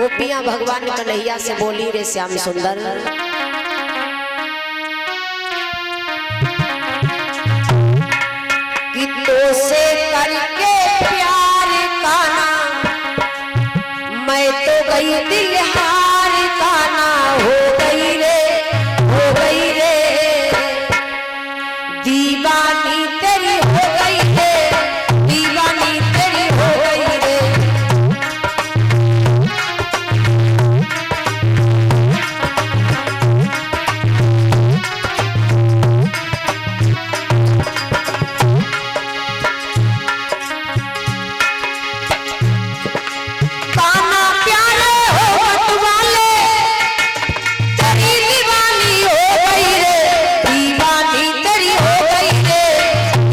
गोपियां भगवान कन्हैया से बोली रे श्याम सुंदर, कि तो से करके प्यार काना मैं तो गई दिल हार काना, हो गई रे दीवानी तेरी हो गई रे, दीवानी तेरी हो गई रे। काना प्यारे हो मतवाले तेरी दीवानी हो गई रे, दीवानी तेरी हो गई रे,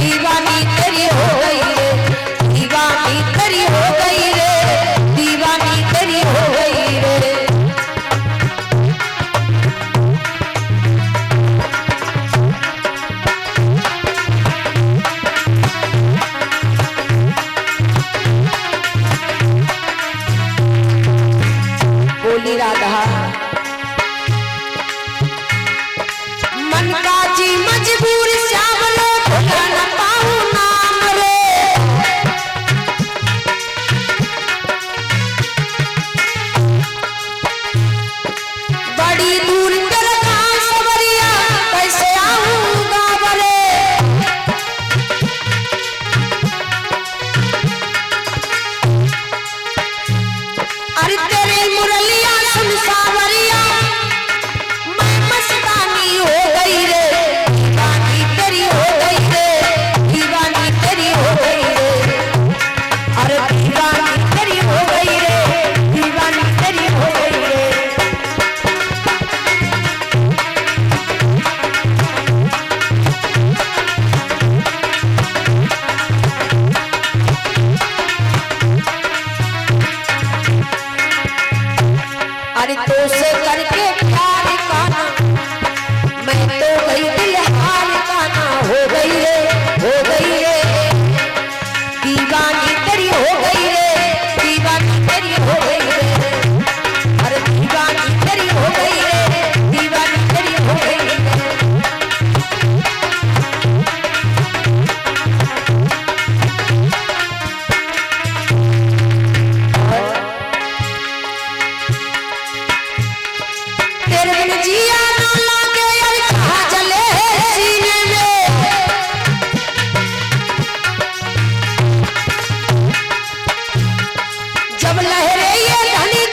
दीवानी तेरी हो गई रे, दीवानी तेरी हो गई रे, दीवानी तेरी हो गई रे। बोली राधा, मन का जी मजबूर श्याम लो भुला न पाऊं नाम रे, बड़ी दूर तेरे गाँव सवरिया कैसे आऊंगा बरे। अरे तेरे मुरलिया सुन सावरिया मैं मस्तानी हो गई रे, दीवानी तेरी हो गई रे, दीवानी तेरी हो गई रे। अरे दीवानी तेरी हो गई रे, दीवानी तेरी हो गई रे। अरे तो से करके प्यार काना मैं तो गई दिल हार काना, हो गई रे दीवानी तेरी हो गई रे, दीवानी तेरी हो गई रे। अरे दीवानी तेरी हो गई रे, दीवानी तेरी हो गई रे। तेरे बिन जिया ना लागे यार कहाँ चले सीने में, जब लहरे ये धनी